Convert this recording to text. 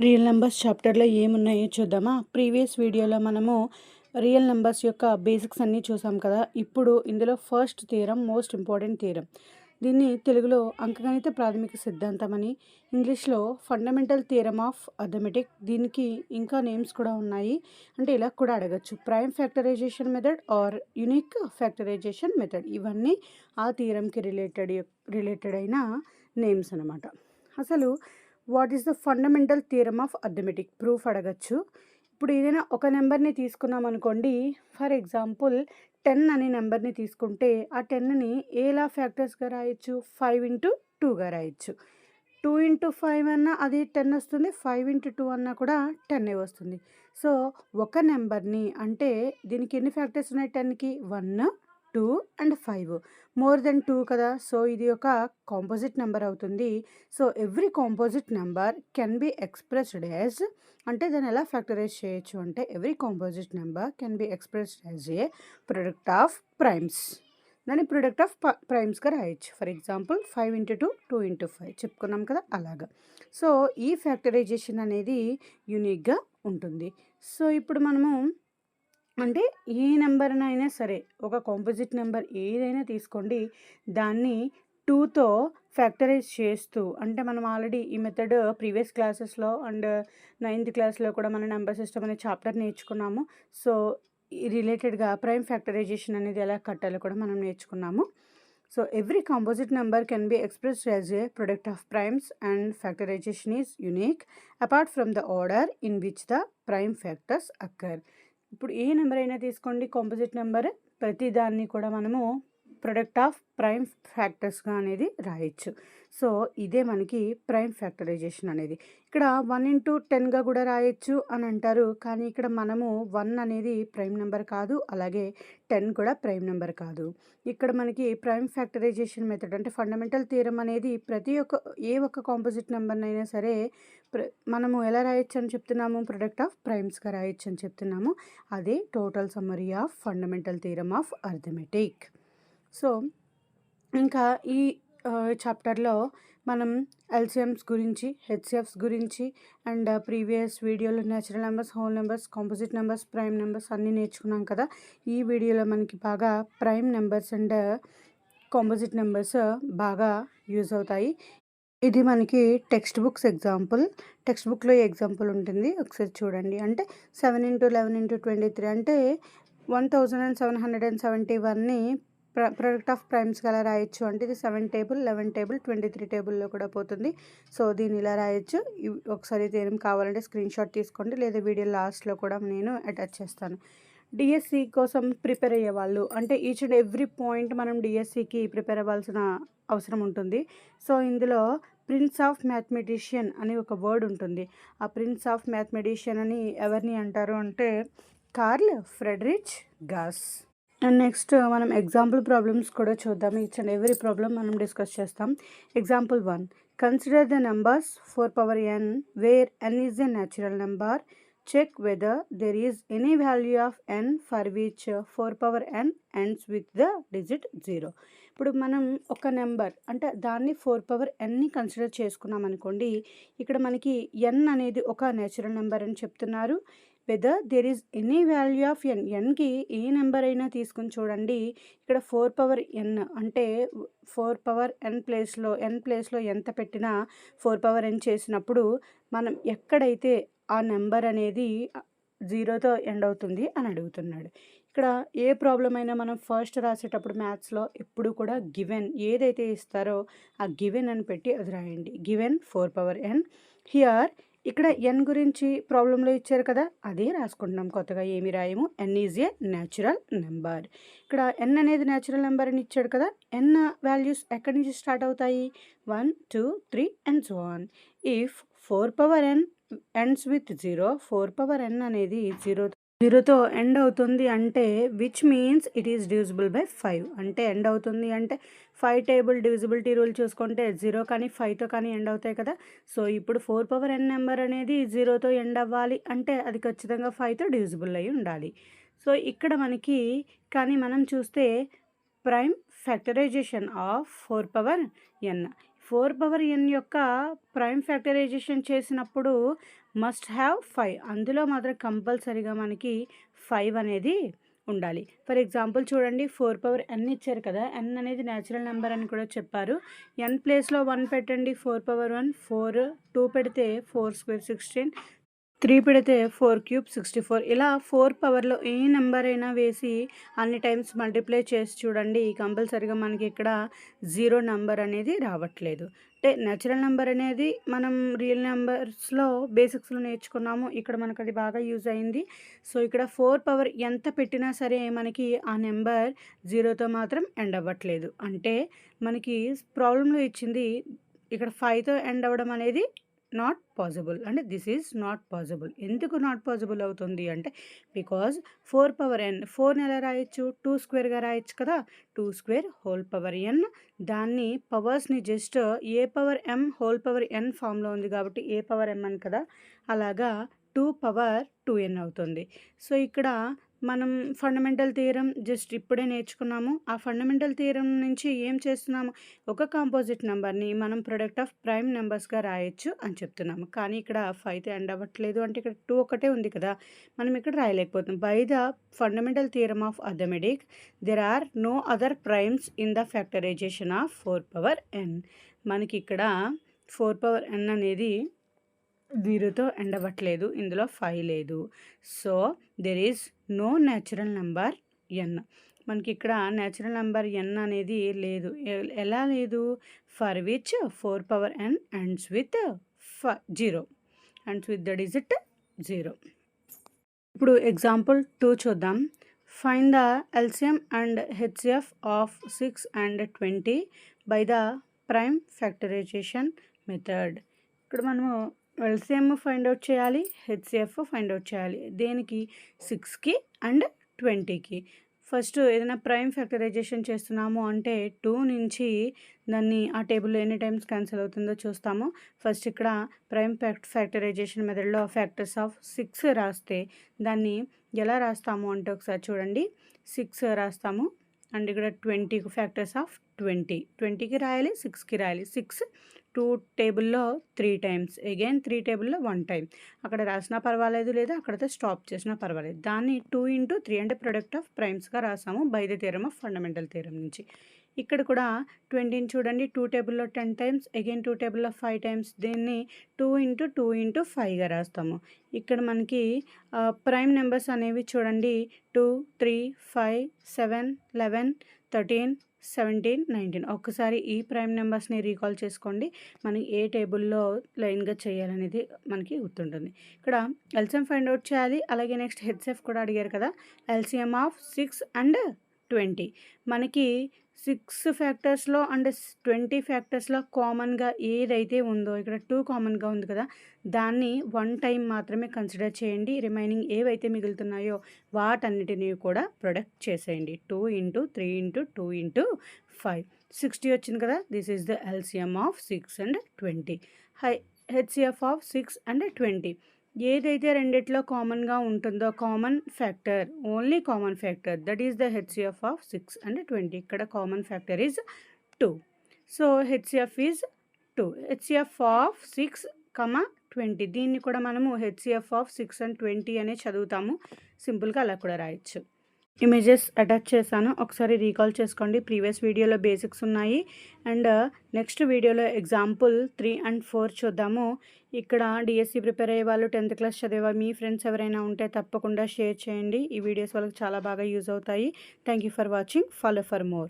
Real numbers చాప్టర్లో ఏమున్నాయో చూద్దామా? ప్రీవియస్ వీడియోలో మనము రియల్ నెంబర్స్ యొక్క బేసిక్స్ అన్నీ చూసాం కదా. ఇప్పుడు ఇందులో first theorem most important theorem. దీన్ని తెలుగులో అంకగణిత ప్రాథమిక సిద్ధాంతం అని, ఇంగ్లీష్లో ఫండమెంటల్ థియరమ్ ఆఫ్ అర్థమెటిక్. దీనికి ఇంకా నేమ్స్ కూడా ఉన్నాయి, అంటే ఇలా కూడా అడగచ్చు. Prime factorisation method or unique factorization method, ఇవన్నీ ఆ థియరంకి రిలేటెడ్ అయిన నేమ్స్ అనమాట. అసలు what is the fundamental theorem of arithmetic? Proof అడగచ్చు. ఇప్పుడు ఏదైనా ఒక నెంబర్ని తీసుకున్నాం అనుకోండి, ఫర్ ఎగ్జాంపుల్ 10 అనే నెంబర్ని తీసుకుంటే ఆ 10ని ఎలా ఫ్యాక్టర్స్గా రాయొచ్చు? 5 ఇంటూ 2గా రాయొచ్చు. 2 ఇంటూ 5 అన్నా అది 10 వస్తుంది, 5 ఇంటూ 2 అన్నా కూడా 10 వస్తుంది. సో ఒక నెంబర్ని, అంటే దీనికి ఎన్ని ఫ్యాక్టర్స్ ఉన్నాయి 10కి? 1, 2 అండ్ 5. మోర్ దెన్ 2 కదా, సో ఇది ఒక కాంపోజిట్ నెంబర్ అవుతుంది. So every composite number can be expressed as, అంటే దాన్ని ఎలా ఫ్యాక్టరైజ్ చేయొచ్చు అంటే every composite number can be expressed as a product of primes. దాన్ని ప్రొడక్ట్ ఆఫ్ ప్రైమ్స్గా రాయొచ్చు. ఫర్ ఎగ్జాంపుల్ 5 ఇంటూ 2, 2 ఇంటూ 5 చెప్పుకున్నాం కదా, అలాగా. సో ఈ ఫ్యాక్టరైజేషన్ అనేది యూనిక్గా ఉంటుంది. సో ఇప్పుడు మనము, అంటే ఏ నెంబర్నైనా సరే, ఒక కాంపోజిట్ నెంబర్ ఏదైనా తీసుకోండి, దాన్ని 2తో ఫ్యాక్టరైజ్ చేస్తూ, అంటే మనం ఆల్రెడీ ఈ మెథడ్ ప్రీవియస్ క్లాసెస్లో అండ్ 9th క్లాస్లో కూడా మన నెంబర్ సిస్టమ్ అనే చాప్టర్ నేర్చుకున్నాము. సో ఈ రిలేటెడ్గా ప్రైమ్ ఫ్యాక్టరైజేషన్ అనేది ఎలా కట్టాలో కూడా మనం నేర్చుకున్నాము. So every composite number can be expressed as a product of primes and factorisation is unique apart from the order in which the prime factors occur. ఇప్పుడు ఏ నెంబర్ అయినా తీసుకోండి, కాంపోజిట్ నెంబర్, ప్రతిదాన్ని కూడా మనము ప్రొడక్ట్ ఆఫ్ ప్రైమ్ ఫ్యాక్టర్స్గా అనేది రాయొచ్చు. So ఇదే మనకి ప్రైమ్ ఫ్యాక్టరైజేషన్ అనేది. ఇక్కడ 1 ఇంటూ 10గా కూడా రాయొచ్చు అని అంటారు, కానీ ఇక్కడ మనము 1 అనేది ప్రైమ్ నెంబర్ కాదు, అలాగే 10 కూడా ప్రైమ్ నెంబర్ కాదు. ఇక్కడ మనకి ప్రైమ్ ఫ్యాక్టరైజేషన్ మెథడ్, అంటే ఫండమెంటల్ థియరం అనేది ఏ ఒక్క కాంపోజిట్ నెంబర్నైనా సరే మనము ఎలా రాయొచ్చు అని చెప్తున్నాము? ప్రొడక్ట్ ఆఫ్ ప్రైమ్స్గా రాయొచ్చు అని చెప్తున్నాము. అదే total summary of fundamental theorem of arithmetic. So ఇంకా ఈ చాప్టర్లో మనం ఎల్సిఎమ్స్ గురించి, హెచ్సిఎఫ్స్ గురించి అండ్ ప్రీవియస్ వీడియోలో natural numbers, whole numbers, composite numbers, prime numbers అన్నీ నేర్చుకున్నాం కదా. ఈ వీడియోలో మనకి బాగా prime numbers and composite numbers బాగా యూజ్ అవుతాయి. ఇది మనకి టెక్స్ట్ బుక్స్ ఎగ్జాంపుల్. టెక్స్ట్ బుక్లో ఎగ్జాంపుల్ ఉంటుంది, ఒకసారి చూడండి. అంటే 7 ఇంటూ 11 ఇంటూ 23 అంటే 1771ని ప్రొడక్ట్ ఆఫ్ ప్రైమ్స్గా ఎలా రాయొచ్చు అంటే ఇది 7 టేబుల్, 11 టేబుల్, 23 టేబుల్లో కూడా పోతుంది. సో దీన్ని ఇలా రాయొచ్చు. ఒకసారి ఏం కావాలంటే స్క్రీన్ షాట్ తీసుకోండి, లేదా వీడియో లాస్ట్లో కూడా నేను అటాచ్ చేస్తాను. డిఎస్సి కోసం ప్రిపేర్ అయ్యే వాళ్ళు, అంటే ఈచ్ అండ్ ఎవ్రీ పాయింట్ మనం డిఎస్సికి ప్రిపేర్ అవ్వాల్సిన అవసరం ఉంటుంది. సో ఇందులో ప్రిన్స్ ఆఫ్ మ్యాథమెటిషియన్ అని ఒక వర్డ్ ఉంటుంది. ఆ ప్రిన్స్ ఆఫ్ మ్యాథమెటిషియన్ అని ఎవరిని అంటారు అంటే Carl Friedrich Gauss. And next మనం ఎగ్జాంపుల్ ప్రాబ్లమ్స్ కూడా చూద్దాం. ఈచ్ అండ్ ఎవ్రీ ప్రాబ్లమ్ మనం డిస్కస్ చేస్తాం. Example 1, consider the numbers 4 power n where n is a natural number. Check whether there is any value of n for which 4 power n ends with the digit 0. ఇప్పుడు మనం ఒక number, అంటే దాన్ని 4 power nని consider చేసుకున్నాం అనుకోండి. ఇక్కడ మనకి n అనేది ఒక న్యాచురల్ నెంబర్ అని చెప్తున్నారు. Whether there is any value of n, nకి ఏ నెంబర్ అయినా తీసుకుని చూడండి. ఇక్కడ 4 పవర్ n అంటే 4 పవర్ n ప్లేస్లో ఎంత పెట్టినా 4 పవర్ n చేసినప్పుడు మనం ఎక్కడైతే ఆ నెంబర్ అనేది 0తో ఎండ్ అవుతుంది అని అడుగుతున్నాడు. ఇక్కడ ఏ ప్రాబ్లం అయినా మనం ఫస్ట్ రాసేటప్పుడు మ్యాథ్స్లో ఎప్పుడు కూడా గివెన్ ఏదైతే ఇస్తారో ఆ గివెన్ అని పెట్టి అది రాయండి. Given 4 power n. హియర్ ఇక్కడ n గురించి ప్రాబ్లంలో ఇచ్చారు కదా, అదే రాసుకుంటున్నాం, కొత్తగా ఏమి రాయము. n is a natural number. ఇక్కడ n అనేది న్యాచురల్ నెంబర్ అని ఇచ్చాడు కదా, n వాల్యూస్ ఎక్కడి నుంచి స్టార్ట్ అవుతాయి? 1, 2, 3 and so on. If 4 power n ends with 0, 4 power n అనేది 0తో ఎండ్ అవుతుంది అంటే which means it is divisible by 5. అంటే ఎండ్ అవుతుంది అంటే 5 టేబుల్ డివిజిబిలిటీ రూల్ చూసుకుంటే 0 కానీ 5తో కానీ ఎండ్ అవుతాయి కదా. సో ఇప్పుడు 4 పవర్ n నెంబర్ అనేది 0తో ఎండ్ అవ్వాలి అంటే అది ఖచ్చితంగా 5తో డివిజిబుల్ అయి ఉండాలి. సో ఇక్కడ మనకి, కానీ మనం చూస్తే prime factorization of 4 power n, 4 power n యొక్క ప్రైమ్ ఫ్యాక్టరైజేషన్ చేసినప్పుడు మస్ట్ హ్యావ్ 5. అందులో మాత్రం కంపల్సరీగా మనకి 5 అనేది ఉండాలి. ఫర్ ఎగ్జాంపుల్ చూడండి, 4 పవర్ n ఇచ్చారు కదా, n అనేది న్యాచురల్ నెంబర్ అని కూడా చెప్పారు. n ప్లేస్లో 1 పెట్టండి. 4 పవర్ 1 4, 2 పెడితే 4 స్క్వేర్ 16, 3 పెడితే 4 క్యూబ్ 64. ఇలా 4 పవర్లో ఏ నెంబర్ అయినా వేసి అన్ని టైమ్స్ మల్టిప్లై చేసి చూడండి, కంపల్సరీగా మనకి ఇక్కడ 0 నెంబర్ అనేది రావట్లేదు. అంటే న్యాచురల్ నెంబర్ అనేది మనం రియల్ నెంబర్స్లో బేసిక్స్లో నేర్చుకున్నాము. ఇక్కడ మనకు అది బాగా యూజ్ అయింది. సో ఇక్కడ 4 పవర్ ఎంత పెట్టినా సరే మనకి ఆ నెంబర్ 0తో మాత్రం ఎండ్ అవ్వట్లేదు. అంటే మనకి ప్రాబ్లంలో ఇచ్చింది ఇక్కడ 5తో ఎండ్ అవ్వడం అనేది నాట్ పాసిబుల్. అంటే దిస్ ఈజ్ నాట్ పాసిబుల్. ఎందుకు నాట్ పాసిబుల్ అవుతుంది అంటే బికాజ్ 4 పవర్ n, 4ని ఎలా రాయొచ్చు, 2 స్క్వేర్గా రాయొచ్చు కదా. 2 స్క్వేర్ హోల్ పవర్ n, దాన్ని పవర్స్ని just a power m whole power n ఫామ్లో ఉంది కాబట్టి ఏ పవర్ m అని కదా, అలాగా 2 పవర్ 2n అవుతుంది. సో ఇక్కడ మనం ఫండమెంటల్ థియరం జస్ట్ ఇప్పుడే నేర్చుకున్నాము. ఆ ఫండమెంటల్ థియరం నుంచి ఏం చేస్తున్నాము, ఒక కాంపోజిట్ నెంబర్ని మనం ప్రొడక్ట్ ఆఫ్ ప్రైమ్ నెంబర్స్గా రాయొచ్చు అని చెప్తున్నాము. కానీ ఇక్కడ 5తో ఎండ్ అవ్వట్లేదు. అంటే ఇక్కడ 2 ఒకటే ఉంది కదా, మనం ఇక్కడ రాయలేకపోతున్నాం. By the fundamental theorem of arithmetic there are no other primes in the factorisation of 4 power n. మనకి ఇక్కడ 4 పవర్ n అనేది 0తో ఎండ్ అవ్వట్లేదు, ఇందులో 5 లేదు. So there is no natural number n. మనకి ఇక్కడ న్యాచురల్ నెంబర్ n అనేది లేదు. ఎలా లేదు, for which 4 power n ends with 0, ends with the digit 0. ఇప్పుడు ఎగ్జాంపుల్ 2 చూద్దాం. Find the LCM and HCF of 6 and 20 by the prime factorisation method. ఇక్కడ మనము ఎల్సిఎం ఫైండ్ అవుట్ చేయాలి, హెచ్సిఎఫ్ ఫైండ్ అవుట్ చేయాలి. దేనికి, 6కి అండ్ 20కి. ఫస్ట్ ఏదైనా ప్రైమ్ ఫ్యాక్టరైజేషన్ చేస్తున్నాము అంటే 2 నుంచి దాన్ని ఆ టేబుల్లో ఎన్ని టైమ్స్ క్యాన్సిల్ అవుతుందో చూస్తాము. ఫస్ట్ ఇక్కడ ప్రైమ్ ఫ్యాక్టరైజేషన్ మెథడ్లో ఫ్యాక్టర్స్ ఆఫ్ 6 రాస్తే దాన్ని ఎలా రాస్తాము అంటే ఒకసారి చూడండి. 6 రాస్తాము అండ్ ఇక్కడ 20కి ఫ్యాక్టర్స్ ఆఫ్ 20కి రాయాలి, 6కి రాయాలి. 6 2 టేబుల్లో 3 టైమ్స్, అగైన్ 3 టేబుల్లో 1 టైం. అక్కడ రాసినా పర్వాలేదు, లేదా అక్కడతో స్టాప్ చేసినా పర్వాలేదు. దాన్ని 2 × 3 అంటే ప్రొడక్ట్ ఆఫ్ ప్రైమ్స్గా రాసాము by the theorem of fundamental theorem నుంచి. ఇక్కడ కూడా 20ని చూడండి, 2 టేబుల్లో 10 టైమ్స్, అగైన్ 2 టేబుల్లో 5 టైమ్స్. దీన్ని 2 × 2 × 5గా రాస్తాము. ఇక్కడ మనకి ప్రైమ్ నెంబర్స్ అనేవి చూడండి, 2 3 5 7 11 13 17 19. ఒక్కసారి ఈ ప్రైమ్ నెంబర్స్ని రీకాల్ చేసుకోండి, మనం ఏ టేబుల్లో లైన్గా చేయాలనేది మనకి గుర్తుంటుంది. ఇక్కడ ఎల్సిఎం ఫైండ్ అవుట్ చేయాలి, అలాగే నెక్స్ట్ హెచ్సిఎఫ్ కూడా అడిగారు కదా. LCM of 6 and 20. మనకి 6 ఫ్యాక్టర్స్లో అండ్ 20 ఫ్యాక్టర్స్లో కామన్గా ఏదైతే ఉందో, ఇక్కడ 2 కామన్గా ఉంది కదా, దాన్ని 1 టైం మాత్రమే కన్సిడర్ చేయండి. రిమైనింగ్ ఏవైతే మిగులుతున్నాయో వాటన్నిటిని కూడా ప్రొడక్ట్ చేసేయండి. 2 × 3 × 2 × 5 60 వచ్చింది కదా. This is the LCM of 6 and 20. HCF of 6 and 20. ఏదైతే రెండిట్లో కామన్గా ఉంటుందో common factor, only common factor, that is the HCF of 6 and 20. ఇక్కడ common factor is 2. So HCF is 2. HCF of 6, 20. దీన్ని కూడా మనము హెచ్సిఎఫ్ ఆఫ్ 6 and 20 అనే చదువుతాము. సింపుల్గా అలా కూడా రాయొచ్చు. ఇమేజెస్ అటాచ్ చేశాను, ఒకసారి రీకాల్ చేసుకోండి. ప్రీవియస్ వీడియోలో బేసిక్స్ ఉన్నాయి అండ్ నెక్స్ట్ వీడియోలో ఎగ్జాంపుల్ 3 and 4 చూద్దాము. ఇక్కడ డిఎస్సి ప్రిపేర్ అయ్యే వాళ్ళు, 10th క్లాస్ చదివే మీ ఫ్రెండ్స్ ఎవరైనా ఉంటే తప్పకుండా షేర్ చేయండి. ఈ వీడియోస్ వాళ్ళకి చాలా బాగా యూజ్ అవుతాయి. Thank you for watching. Follow for more.